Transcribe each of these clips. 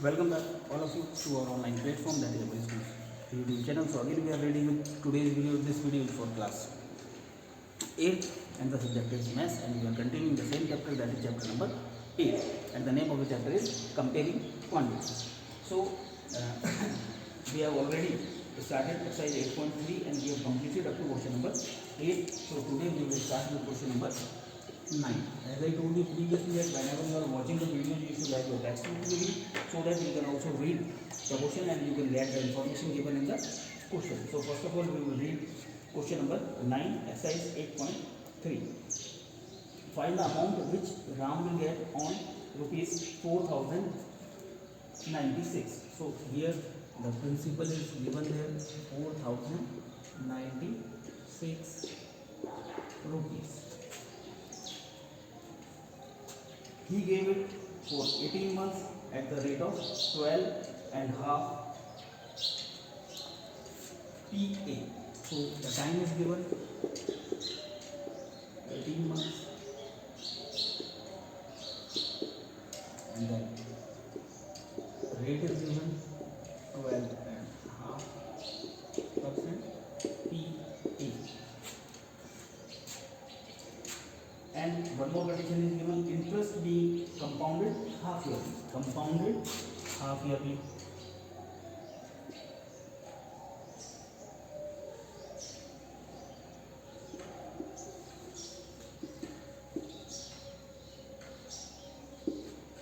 Welcome back all of you to our online platform, that is our school YouTube channel. So again we are ready with today's video. This video is for class 8 and the subject is maths, and we are continuing the same chapter, that is chapter number 8, and the name of the chapter is comparing quantities. So uh, we have already started exercise 8.3 and we have completed up to question number 8. So today we will start with question number 9. As I told you previously that whenever you are watching the video, you should have your textbook with you, so that you can also read the question and you can get the information given in the question. So first of all, we will read question number 9, exercise 8.3. Find the amount which Ram will get on rupees 4096. So here the principal is given there, 4096 rupees. He gave it for 18 months at the rate of 12 and half PA. So the time is given 18 months, and then rate is given 12 and half percent PA. And one more condition is given, interest being compounded half yearly. Compounded half yearly.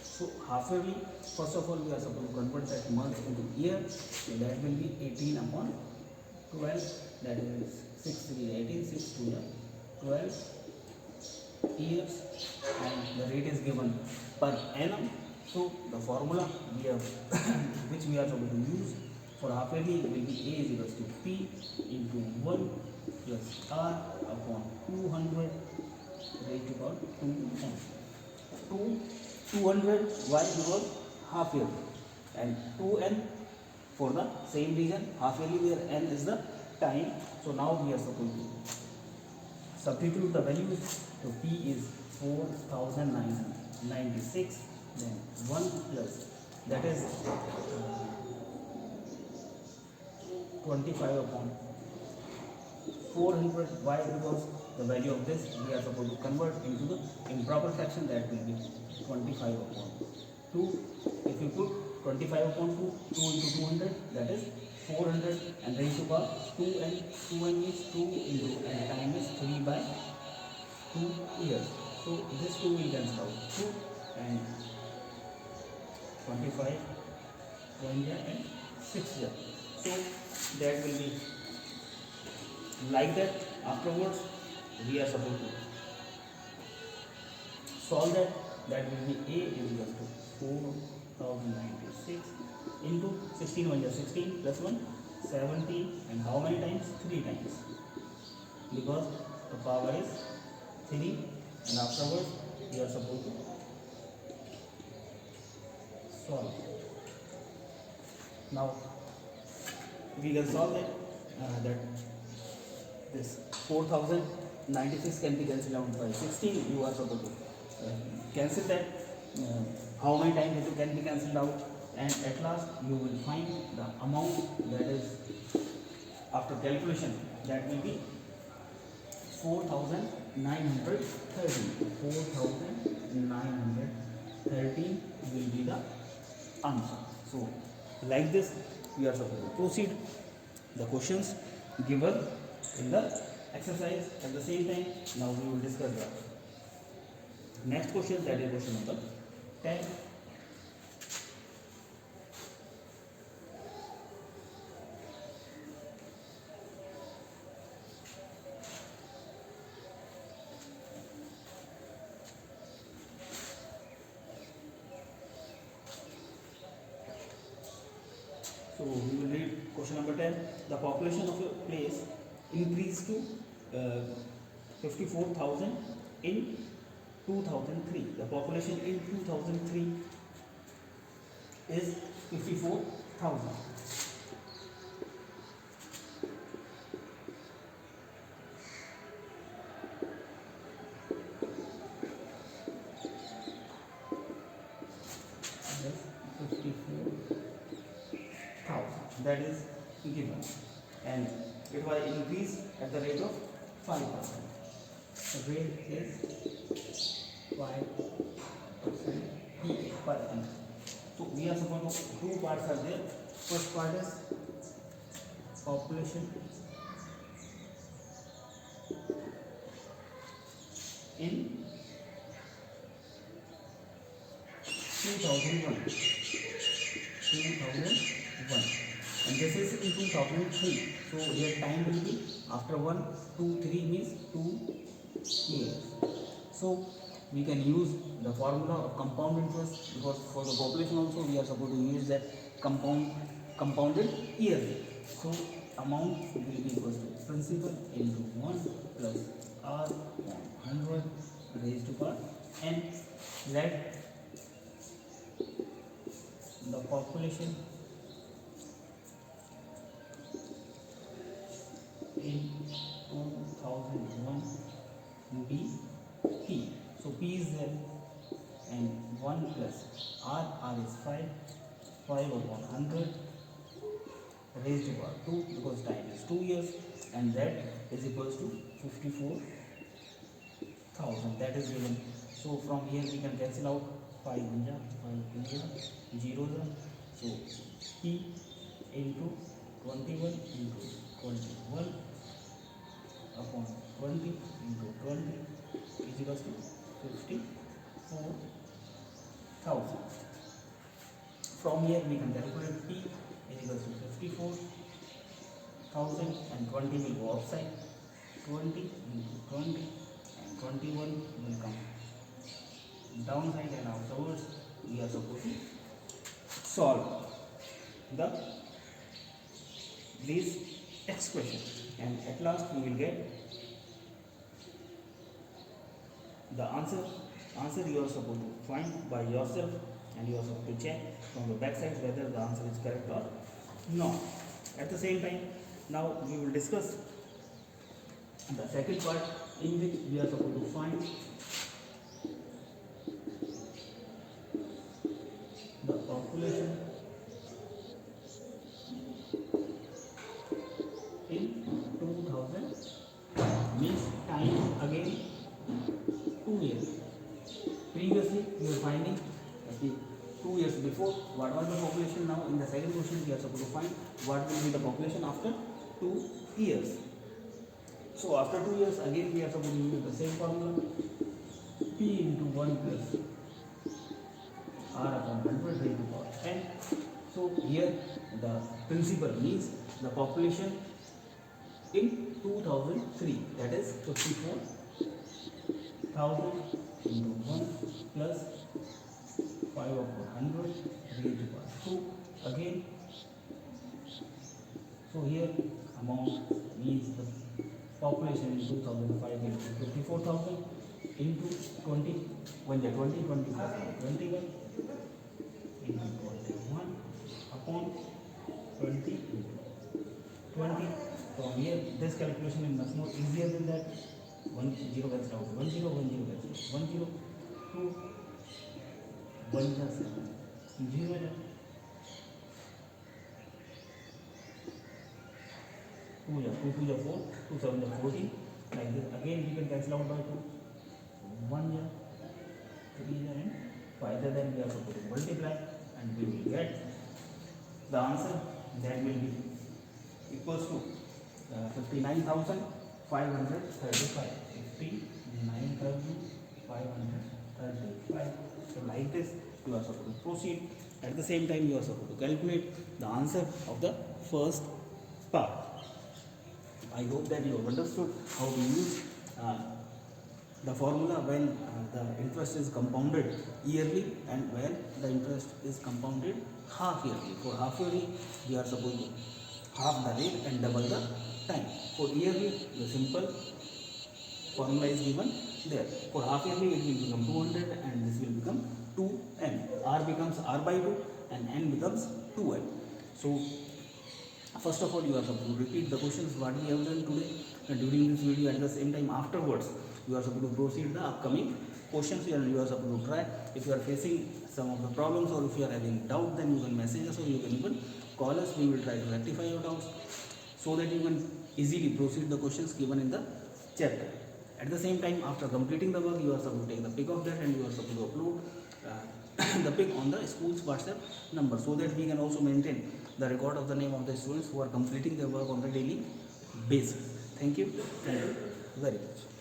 So half yearly, first of all we are supposed to convert that month into year. So that will be 18 upon 12, that is 6 3 18, 6 2 12 years, and the rate is given per annum. So the formula we have which we are supposed to use for half yearly will be A is equals to P into 1 plus R upon 200 raised to power 2n. 200, why? Because half yearly, and 2n for the same reason, half yearly where n is the time. So now we are supposed to substitute the values. So P is 4996, then 1 plus, that is 25 upon 400. Why? Because the value of this we are supposed to convert into the improper fraction, that will be 25 upon 2. If you put 25 upon 2, 2 into 200, that is 400, and raised to power 2n. 2n is 2 into, and time is 3 by 2 years. So this 2 will cancel out, 2 and 25, 1 year and 6 years. So that will be like that. Afterwards we are supposed to solve that. That will be A is equal to 4096 into 16, 1 is 16 plus 1 17, and how many times? 3 times, because the power is 3, and afterwards we are supposed to solve. Now we can solve that. That this 4096 can be cancelled out by 16. You are supposed to cancel that. How many times it can be cancelled out, and at last you will find the amount, that is after calculation, that will be 4913. 4913 will be the answer. So like this we are supposed to proceed the questions given in the exercise. At the same time, now we will discuss the next question, that is question number 10. So we will read question number 10. The population of a place increased to 54,000 in 2003. The population in 2003 is 54,000. Yes, 54 that is given, and it was increased at the rate of 5%. The rate is 5% per annum. So we are supposed to two parts are there. First part is population in 2001, and this is in 2003. So your time will be after 1, 2, 3 means 2 years. So we can use the formula of compound interest, because for the population also we are supposed to use that compounded yearly. So amount will be equal to principal into 1 plus r upon 100 raised to power n. Let the population in 2001 be P. So P is there, and 1 plus R is 5 upon 100 raised to power 2, because time is 2 years, and that is equals to 54,000. That is given. So from here we can cancel out 5 0 so P into 21 into 21 upon 20 into 20 is equals to 54,000. From here we can calculate P is equals to 54,000, and 20 will go outside, 20 into 20, and 21 will come downside, and afterwards we are supposed to solve this expression, and at last we will get the answer. You are supposed to find by yourself, and you are supposed to check from the back side whether the answer is correct or not. At the same time, now we will discuss the second part, in which we are supposed to find the population in 2000, means time again 2 years. Previously we were finding 2 years before what was the population. Now in the second question we are supposed to find what will be the population after 2 years. So after 2 years again we are supposed to use the same formula, P into 1 plus R upon 100 raised to power n. So here the principal means the population in 2003, that is 54,000 into 1 plus 5 upon 100 raised to power 2 again. So here amount means the population in 2005 will be 54,000 into 20, when the 20 21 into 21 upon 20 into 20. From here this calculation is much more easier than that. 1 0 gets out, 1 0 1 0 gets out, 1 0 2 1 plus 0 2 2 2 4 2 7 14, like this. Again we can cancel out by 2, 1 3 and 5. Then we are supposed to multiply, and we will get the answer, that will be equals to 59,535. 59,535. So like this you are supposed to proceed. At the same time you are supposed to calculate the answer of the first part. I hope that you have understood how to use the formula when the interest is compounded yearly, and when the interest is compounded half yearly. For half yearly we are supposed to half the rate and double the time. For yearly the simple formula is given there. For half yearly it will become 200, and this will become 2n. R becomes r by 2 and n becomes 2n. So first of all you are supposed to repeat the questions what we have done today during this video. At the same time afterwards you are supposed to proceed the upcoming questions you are supposed to try. If you are facing some of the problems or if you are having doubt, then you can message us or you can even call us. We will try to rectify your doubts so that you can easily proceed the questions given in the chapter. At the same time, after completing the work, you are supposed to take the pic of that and you are supposed to upload the pic on the school's WhatsApp number, so that we can also maintain the record of the name of the students who are completing their work on the daily basis. Thank you very much.